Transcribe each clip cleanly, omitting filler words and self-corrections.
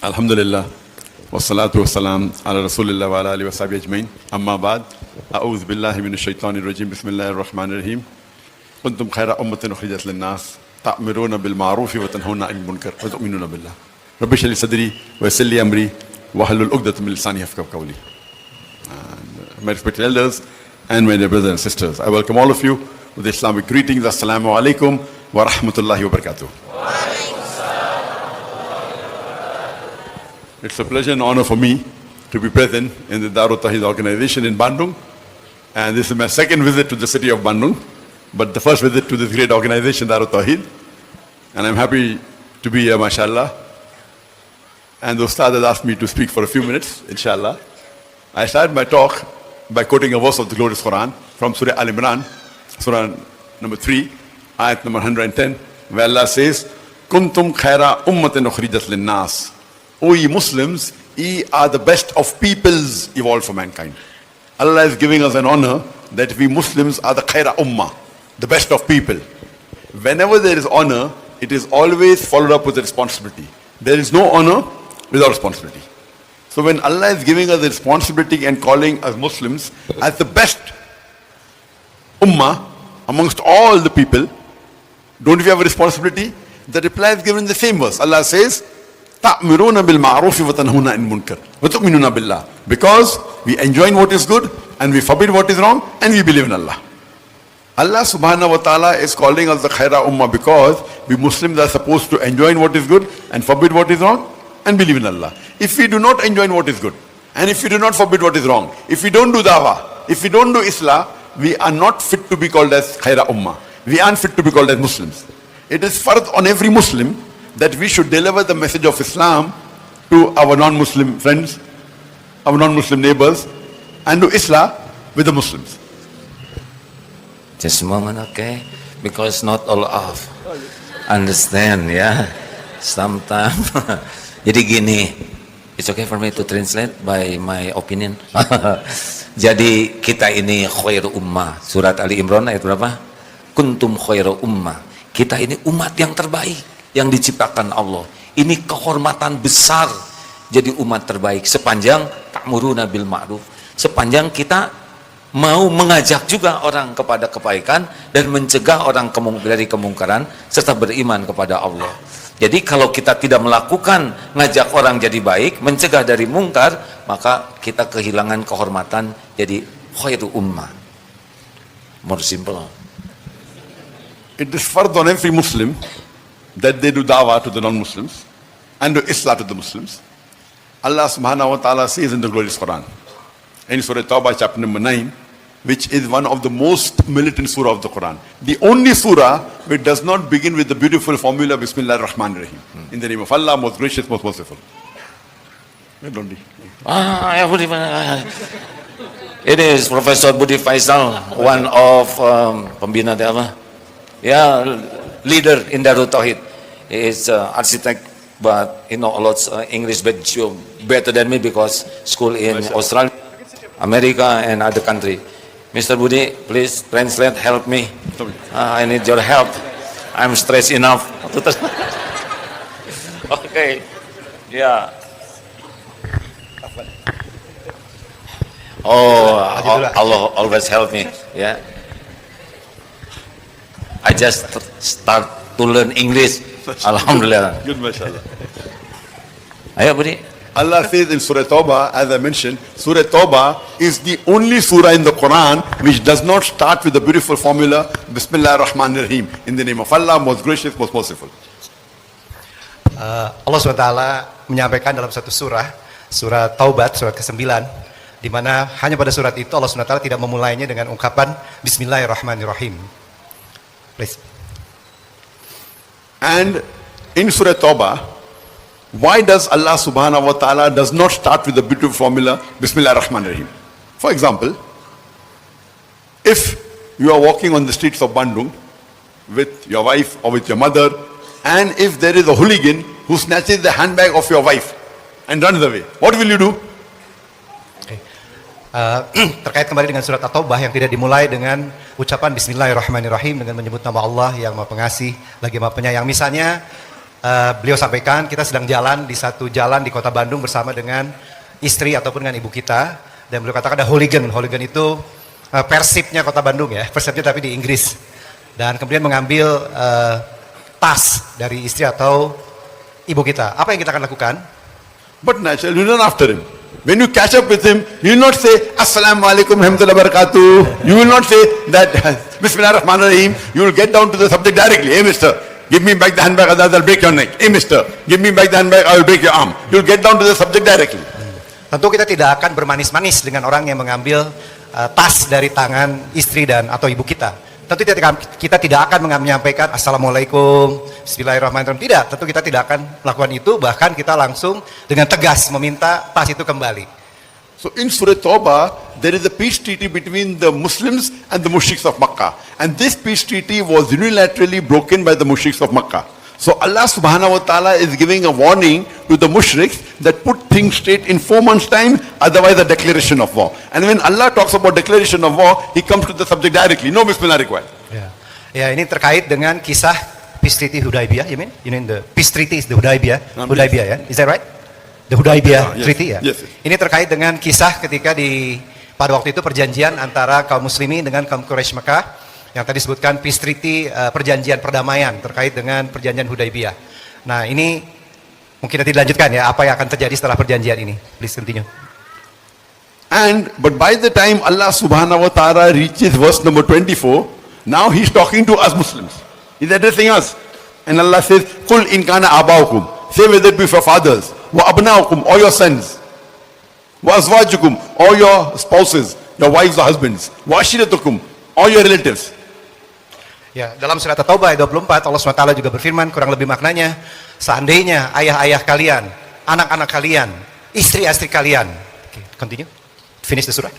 Alhamdulillah, wassalatu wassalam ala rasulillah wa ala alihi wa sahbihi ajmain. Amma ba'd, a'udhu billahi minash shaitanir rajim, bismillahir rahmanir rahim. Kuntum khayra ummatin ukhrijat lin-nas, ta'miruna bil ma'rufi wa tanhauna 'anil munkar wa tu'minuna billah. Rabbi shrah li sadri wa yassir li amri wahlul 'uqdatam min lisani yafqahu qawli. My respected elders and my dear brothers and sisters, I welcome all of you with Islamic greetings. Assalamu alaikum wa rahmatullahi wa barakatuh. It's a pleasure and honor for me to be present in the Darut Tawheed organization in Bandung. And this is my second visit to the city of Bandung, but the first visit to this great organization, Darut Tawheed. And I'm happy to be here, mashallah. And the Ustad has asked me to speak for a few minutes, inshallah. I started my talk by quoting a verse of the glorious Quran from Surah Al Imran, Surah number 3, ayat number 110, where Allah says, Kuntum khaira ummatin ukhrijat lin-nas. O ye Muslims, ye are the best of peoples evolved for mankind. Allah is giving us an honor that we Muslims are the khaira ummah, the best of people. Whenever there is honor, it is always followed up with a responsibility. There is no honor without responsibility. So when Allah is giving us the responsibility and calling us Muslims as the best ummah amongst all the people, don't we have a responsibility? The reply is given in the same verse. Allah says, تَأْمِرُونَ بِالْمَعْرُوفِ وَتَنْهُونَ عَنِ الْمُنْكَرِ وَتُؤْمِنُونَ بِاللَّهِ. Because we enjoin what is good and we forbid what is wrong and we believe in Allah. Allah subhanahu wa ta'ala is calling us the khaira ummah because we Muslims are supposed to enjoin what is good and forbid what is wrong and believe in Allah. If we do not enjoin what is good and if we do not forbid what is wrong, if we don't do dawah, if we don't do islah, we are not fit to be called as khaira ummah. We aren't fit to be called as Muslims. It is fard on every Muslim that we should deliver the message of Islam to our non-Muslim friends, our non-Muslim neighbors, and to Islam with the Muslims. Just a moment, okay? Because not all of understand, ya. Sometimes. Jadi gini, it's okay for me to translate by my opinion. Jadi kita ini khairu ummah. Surat Ali Imran ayat berapa? Kuntum khairu ummah. Kita ini umat yang terbaik yang diciptakan Allah. Ini kehormatan besar jadi umat terbaik sepanjang ta'muruna bil ma'ruf, sepanjang kita mau mengajak juga orang kepada kebaikan dan mencegah orang dari kemungkaran serta beriman kepada Allah. Jadi kalau kita tidak melakukan ngajak orang jadi baik, mencegah dari mungkar, maka kita kehilangan kehormatan jadi khairu ummah. More simple. It is fard on every Muslim that they do dawah to the non-Muslims and do islah to the Muslims. Allah subhanahu wa ta'ala says in the glorious Quran, in Surah Tawbah chapter number 9, which is one of the most militant surah of the Quran. The only surah which does not begin with the beautiful formula Bismillahir Rahmanir Rahim. In the name of Allah, most gracious, most merciful. It is Professor Budi Faisal, one of pembina apa? Ya, leader in Darut Tawheed. He is architect, but he know a lot English, but better than me because school in Australia, America, and other country. Mr. Budi, please translate, help me. I need your help. I'm stressed enough. Okay, yeah. Oh, Allah always help me. Yeah. I just start to learn English. Alhamdulillah. Good, mashallah. Ayo, Budi. Allah says in Surah Tawbah, as I mentioned, Surah Tawbah is the only surah in the Quran which does not start with the beautiful formula Bismillahir Rahmanir Rahim. In the name of Allah, most gracious, most merciful. Allah SWT menyampaikan dalam satu surah, surah Taubat, surat ke-9, di mana hanya pada surat itu Allah SWT tidak memulainya dengan ungkapan Bismillahirrahmanirrahim. Please. And in Surah Tawbah, why does Allah subhanahu wa ta'ala does not start with the beautiful formula Bismillahir Rahmanir Rahim? For example, if you are walking on the streets of Bandung with your wife or with your mother, and if there is a hooligan who snatches the handbag of your wife and runs away, what will you do? Terkait kembali dengan surat At-Taubah yang tidak dimulai dengan ucapan Bismillahirrahmanirrahim dengan menyebut nama Allah yang Maha Pengasih lagi Maha Penyayang. Misalnya beliau sampaikan kita sedang jalan di satu jalan di kota Bandung bersama dengan istri ataupun dengan ibu kita, dan beliau katakan ada hooligan. Hooligan itu persipnya kota Bandung ya, persipnya tapi di Inggris. Dan kemudian mengambil tas dari istri atau ibu kita. Apa yang kita akan lakukan? But naturally, you run after him. When you catch up with him, you will not say, Assalamu alaikum warahmatullahi wabarakatuh. You will not say that, Bismillahirrahmanirrahim. You will get down to the subject directly. Hey, mister, give me back the handbag, otherwise I'll break your neck. Hey, mister, give me back the handbag, I will break your arm. You will get down to the subject directly. Tentu kita tidak akan bermanis-manis dengan orang yang mengambil tas dari tangan istri dan atau ibu kita. Tentu kita tidak akan menyampaikan Assalamualaikum, Bismillahirrahmanirrahim. Tidak, tentu kita tidak akan melakukan itu. Bahkan kita langsung dengan tegas meminta tas itu kembali. So in Surah Tawbah, there is a peace treaty between the Muslims and the mushriks of Makkah. And this peace treaty was unilaterally broken by the mushriks of Makkah. So Allah subhanahu wa ta'ala is giving a warning to the mushriks that put things straight in 4 months' time, otherwise a declaration of war. And when Allah talks about declaration of war, He comes to the subject directly. No bismillah required. Ya, ini terkait dengan kisah Peace Treaty Hudaybiyah, you mean the Peace Treaty is the Hudaybiyah, Hudaybiyah ya, is that right? The Hudaybiyah Yes. Treaty ya. Yes. Ini terkait dengan kisah ketika pada waktu itu perjanjian antara kaum muslimin dengan kaum Quraisy Mekah, yang tadi disebutkan Peace Treaty, perjanjian perdamaian terkait dengan perjanjian Hudaybiyah. Nah, ini mungkin nanti dilanjutkan ya, apa yang akan terjadi setelah perjanjian ini. Please continue. But by the time Allah subhanahu wa ta'ala reaches verse number 24, now He's talking to us Muslims. He's addressing us. And Allah says, Qul in kana abaukum. Say whether it be for fathers, wa abnaukum, or your sons, wa azwajukum, or your spouses, your wives or husbands, wa ashiratukum, or your relatives. Ya, dalam surat At-Taubah ayat 24 Allah SWT juga berfirman, kurang lebih maknanya, seandainya ayah-ayah kalian, anak-anak kalian, istri-istri kalian. Okay, continue. Finish the surah.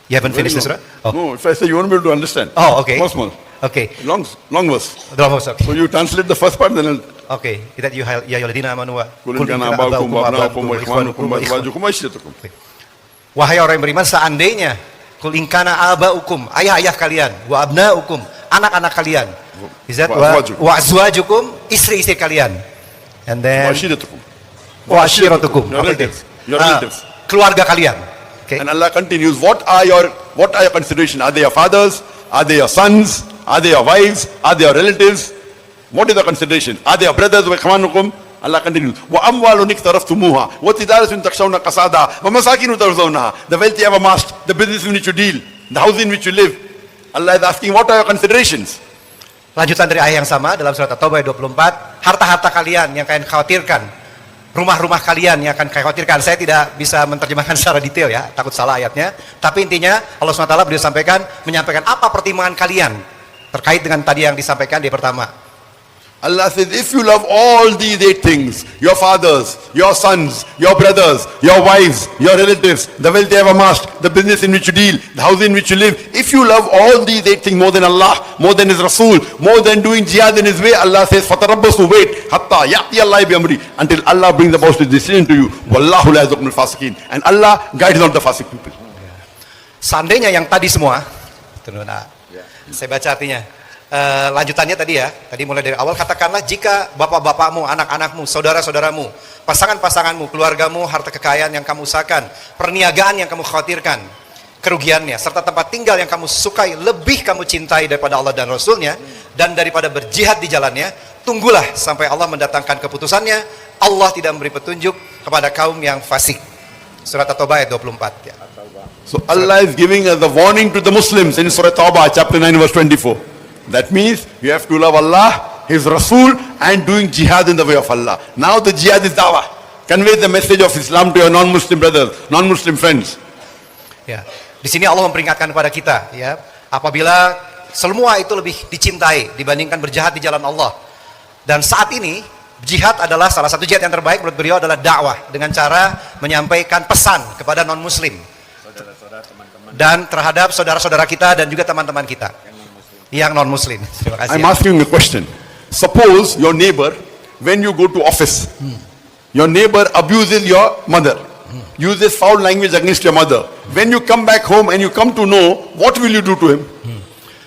You haven't finished the surah? Oh. No, if I say you won't be able to understand. Oh, okay. Small. Okay. Long verse. Okay. So you translate the first part, then I'll... Okay. That you ya ayyuhalladzina amanu wa Qul in kana abaukum, wa abnaukum, wa ikhwanukum, wa azwajukum, wa ashiratukum. Wahai orang yang beriman, seandainya kul in kana abaukum, ayah-ayah kalian, wa abnaukum, anak-anak kalian. Is that wa azwajukum, istri-istri kalian. And then Wa ashiratukum. wa ashiratukum. Your relatives. Your relatives. Keluarga kalian. Okay. And Allah continues, what are your consideration? Are they your fathers? Are they your sons? Are they your wives? Are they your relatives? What is the consideration? Are they your brothers? Wa ikhwanukum? Allah continues, wa amwalun iktaraftumuha, wa tijaratun takshawna kasada, wa masakinu tarzawnaha, the wealth you have amassed, the business in which you deal, the house in which you live. Allah is asking, what are your considerations? Lanjutan dari ayat yang sama dalam surat At-Taubah ayat 24, harta-harta kalian yang kalian khawatirkan, rumah-rumah kalian yang akan khawatirkan. Saya tidak bisa menerjemahkan secara detail ya, takut salah ayatnya. Tapi intinya Allah SWT beliau menyampaikan apa pertimbangan kalian terkait dengan tadi yang disampaikan di pertama. Allah says, if you love all these 8 things, your fathers, your sons, your brothers, your wives, your relatives, the wealth you have amassed, the business in which you deal, the house in which you live, if you love all these 8 things more than Allah, more than His Rasul, more than doing jihad in His way, Allah says, fatarabbasu, wait, hatta ya'ti Allah bi amri, until Allah brings about His decision to you. Wallahu la yazuqul fasiqin. And Allah guides not the fasiq people. Seandainya yang tadi semua, saya baca artinya. Lanjutannya tadi ya, tadi mulai dari awal, katakanlah jika bapak-bapakmu, anak-anakmu, saudara-saudaramu, pasangan-pasanganmu, keluargamu, harta kekayaan yang kamu usahakan, perniagaan yang kamu khawatirkan, kerugiannya, serta tempat tinggal yang kamu sukai, lebih kamu cintai daripada Allah dan Rasulnya, dan daripada berjihad di jalannya, tunggulah sampai Allah mendatangkan keputusannya. Allah tidak memberi petunjuk kepada kaum yang fasik. Surat At-Taubah ayat 24 ya. So Allah is giving us the warning to the Muslims in Surah Tawbah, chapter 9, verse 24. That means you have to love Allah, His Rasul, and doing jihad in the way of Allah. Now the jihad is dawah. Convey the message of Islam to your non-Muslim brothers, non-Muslim friends. Ya, di sini Allah memperingatkan kepada kita, ya, apabila semua itu lebih dicintai dibandingkan berjihad di jalan Allah. Dan saat ini jihad adalah salah satu jihad yang terbaik menurut beliau adalah dakwah dengan cara menyampaikan pesan kepada non-Muslim dan terhadap saudara-saudara kita dan juga teman-teman kita yang non-Muslim. Terima kasih. I'm asking you a question. Suppose your neighbor, when you go to office, your neighbor abuses your mother, uses foul language against your mother. When you come back home and you come to know, what will you do to him?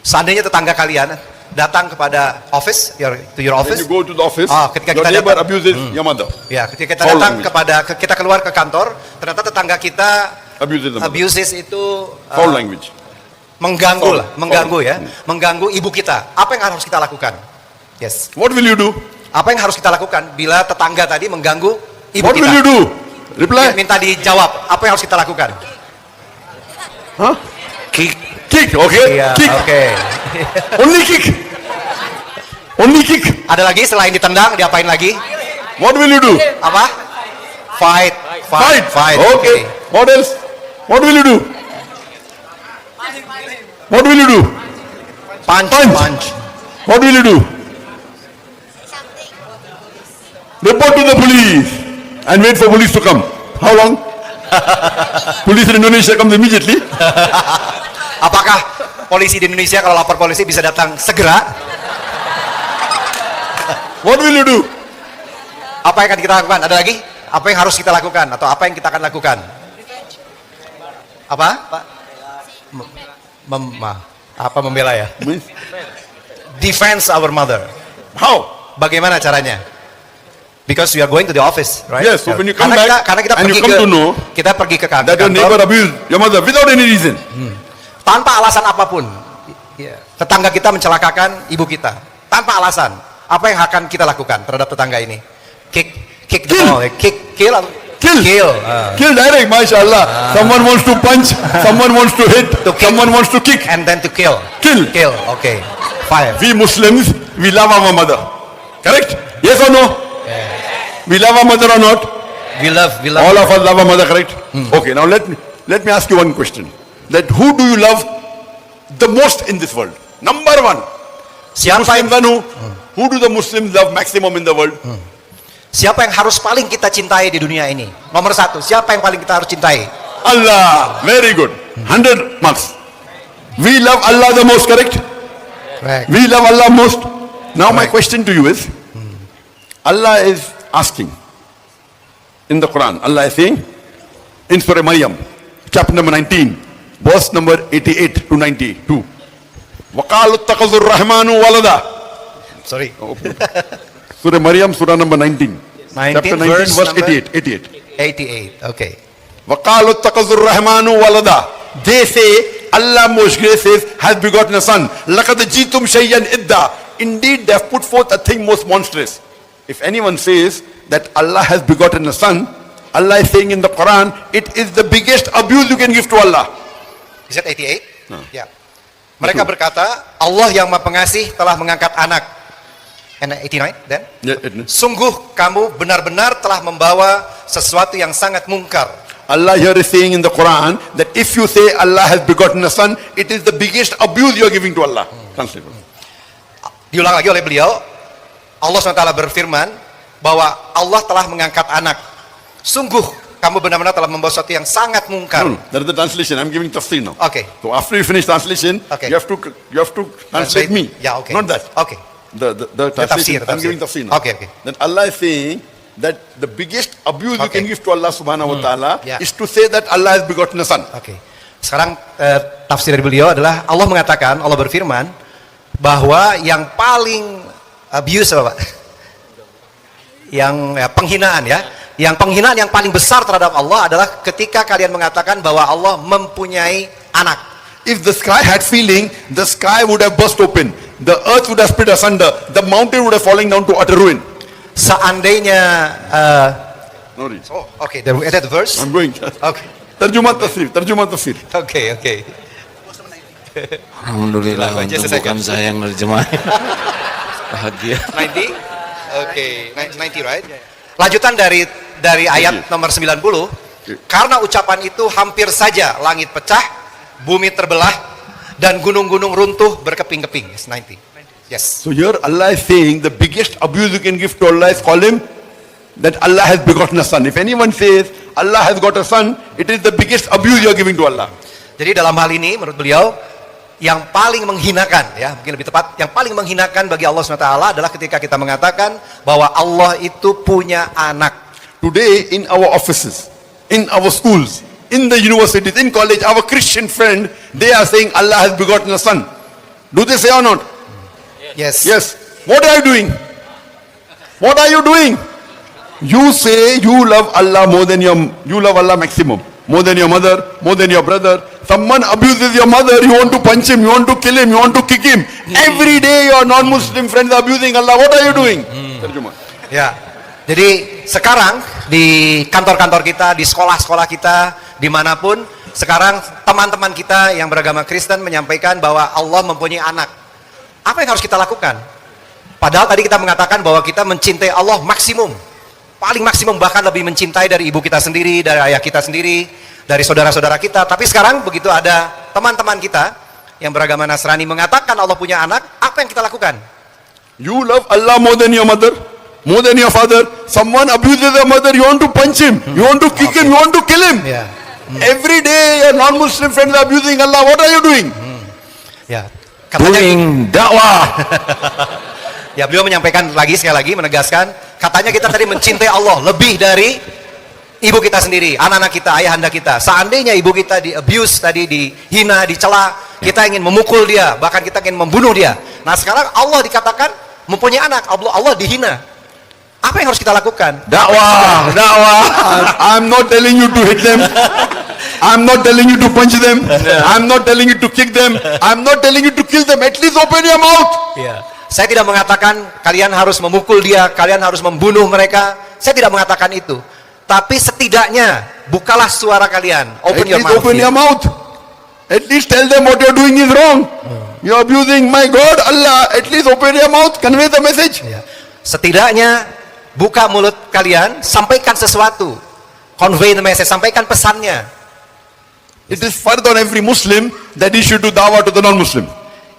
Seandainya tetangga kalian datang kepada office, to your When office. you go to the office, Ketika your kita neighbor datang, abuses your mother. ya, ketika kita Foul datang language. kita keluar ke kantor, ternyata tetangga kita Abuses the mother. abuses itu Foul language. mengganggu Foul. lah, mengganggu Foul. ya, mengganggu ibu kita. Apa yang harus kita lakukan? Yes. What will you do? Apa yang harus kita lakukan bila tetangga tadi mengganggu ibu What will you kita? do? Reply. Minta dijawab. Apa yang harus kita lakukan? Huh? Kick. Kick, okay? Iya, Kick. oke. Only kick. Only kick. Ada lagi selain ditendang, diapain lagi? What will you do? Apa? Fight. Fight. Okay. What else? What will you do? What will you do? Punch. Punch. Punch. What will you do? Report to the police and wait for police to come. How long? Police in Indonesia comes immediately. Apakah polisi di Indonesia kalau lapor polisi bisa datang segera? What will you do? Apa yang akan kita lakukan? Ada lagi? Apa yang harus kita lakukan? Atau apa yang kita akan lakukan? Apa? Pak? Apa membela ya? Defense our mother. How? Bagaimana caranya? Because we are going to the office, right? Yes, so when you come karena back karena kita and you pergi come ke to know kita pergi ke that your neighbor kantor abused your mother without any reason. tanpa alasan apapun. Tetangga kita mencelakakan ibu kita tanpa alasan. Apa yang akan kita lakukan terhadap tetangga ini? Kick the Kill. ball, kill. Kill. Kill direct, mashallah. Someone wants to punch, someone wants to hit, To kick. someone wants to kick. And then to kill. Kill. Okay. Fire. We Muslims, we love our mother. Correct? Yes or no? We love our mother or not? We love. All of us love our mother, correct? Okay, now let me ask you one question. That who do you love the most in this world? Number one. Siapa Muslim yang, one who do the Muslims love maximum in the world? siapa yang harus paling kita cintai di dunia ini? Nomor satu. Siapa yang paling kita harus cintai? Allah. Very good. 100 marks. We love Allah the most, correct? Correct. We love Allah most. Now my question to you is, Allah is asking in the Quran, Allah is saying in Surah Maryam, chapter number 19, verse number 88 to 92. وَقَالُوا اتَّخَذُوا الرَّحْمَنُ وَلَدًا. Sorry. Surah Maryam, Surah number 19. 19, Chapter 19, verse verse number? 88. 88. Okay. وَقَالُوا اتَّخَذُوا الرَّحْمَنُ وَلَدًا. They say, Allah most gracious has begotten a son. لَقَدْ جِئْتُمْ شَيْئًا إِدًّا. Indeed, they have put forth a thing most monstrous. If anyone says that Allah has begotten a son, Allah is saying in the Quran, it is the biggest abuse you can give to Allah. Is that 88? Ya. Mereka berkata, Allah yang Maha Pengasih telah mengangkat anak. And 89 then? Sungguh kamu benar-benar telah membawa sesuatu yang sangat mungkar. Allah here is saying in the Quran that if you say Allah has begotten a son, it is the biggest abuse you are giving to Allah. Translate. Diulang lagi oleh beliau, Allah SWT berfirman bahwa Allah telah mengangkat anak. Sungguh kamu benar-benar telah membawa sesuatu yang sangat mungkar. No, that is the translation. I'm giving tafsir now. Okay. So after you finish translation, Okay. you have to translate me. Yeah, okay. Not that. Okay. The translation. I'm tafsir. giving tafsir now. Okay. That Allah is saying that the biggest abuse you Okay. can give to Allah subhanahu wa ta'ala Yeah. is to say that Allah has begotten a son. Oke. Sekarang tafsir dari beliau adalah Allah mengatakan, Allah berfirman bahwa yang paling abuse apa, Pak? Yang penghinaan ya. Yang penghinaan yang paling besar terhadap Allah adalah ketika kalian mengatakan bahwa Allah mempunyai anak. If the sky had feeling, the sky would have burst open. The earth would have split asunder. The mountain would have fallen down to utter ruin. Seandainya No read. oh, oke, that verse. I'm going. Oke. Terjemah tafsir. Oke. Alhamdulillah Just a untuk second. bukan saya yang nerjemahin. Bahagia. 90? Oke, 90 right? Lanjutan dari ayat nomor 90. Karena ucapan itu hampir saja langit pecah, bumi terbelah, dan gunung-gunung runtuh berkeping-keping. Yes, 90. Yes. So here Allah is saying the biggest abuse you can give to Allah is call him that Allah has begotten a son. If anyone says Allah has got a son, it is the biggest abuse you are giving to Allah. Jadi dalam hal ini menurut beliau yang paling menghinakan ya, mungkin lebih tepat, yang paling menghinakan bagi Allah SWT adalah ketika kita mengatakan bahwa Allah itu punya anak. Today in our offices, in our schools, in the universities, in college, our Christian friend, they are saying Allah has begotten a son. Do they say or not? Yes. Yes. What are you doing? What are you doing? You say you love Allah you love Allah maximum. More than your mother, more than your brother. Someone abuses your mother, you want to punch him, you want to kill him, you want to kick him. Every day your non-Muslim friends are abusing Allah. What are you doing? Terjemah. Ya. Jadi sekarang di kantor-kantor kita, di sekolah-sekolah kita, dimanapun, sekarang teman-teman kita yang beragama Kristen menyampaikan bahwa Allah mempunyai anak. Apa yang harus kita lakukan? Padahal tadi kita mengatakan bahwa kita mencintai Allah maksimum. Paling maksimum, bahkan lebih mencintai dari ibu kita sendiri, dari ayah kita sendiri, dari saudara-saudara kita. Tapi sekarang begitu ada teman-teman kita yang beragama Nasrani mengatakan Allah punya anak, apa yang kita lakukan? You love Allah more than your mother, more than your father. Someone abuses your mother, you want to punch him, you want to kick him, you want to kill him. Ya. Every day your non-Muslim friends are abusing Allah. What are you doing? Ya. Katanya Doing dakwah. ya, beliau menyampaikan lagi sekali lagi menegaskan, katanya kita tadi mencintai Allah lebih dari ibu kita sendiri, anak-anak kita, ayahanda kita. Seandainya ibu kita di abuse tadi, dihina, dicela, kita ingin memukul dia, bahkan kita ingin membunuh dia. Nah, sekarang Allah dikatakan mempunyai anak, Allah dihina. Apa yang harus kita lakukan? Dakwah. I'm not telling you to hit them. I'm not telling you to punch them. I'm not telling you to kick them. I'm not telling you to kill them. At least open your mouth. Ya. Saya tidak mengatakan kalian harus memukul dia, kalian harus membunuh mereka. Saya tidak mengatakan itu. Tapi setidaknya bukalah suara kalian. Open At your least mouth. open your mouth. At least tell them what you're doing is wrong. You're abusing my God, Allah. At least open your mouth. Convey the message. Ya. Setidaknya buka mulut kalian, sampaikan sesuatu. Convey the message, sampaikan pesannya. It is fard on every Muslim that he should do dawah to the non-Muslim.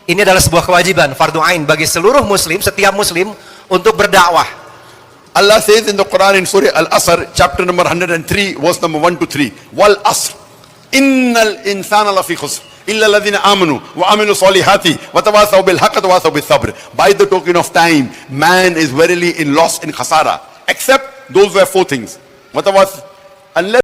Ini adalah sebuah kewajiban, fardu ain bagi seluruh muslim, setiap muslim untuk berdakwah. Allah says in the Quran in Surah Al-Asr, chapter number 103, verse number 1 to 3, Wal Asr, Innal insana lafi khusr, illa alladhina amanu, wa amilu salihati, wa tawasaw bil haqq wa tawasaw bis sabr. By the token of time, man is verily in loss, in khasara, except those who have four things. Unless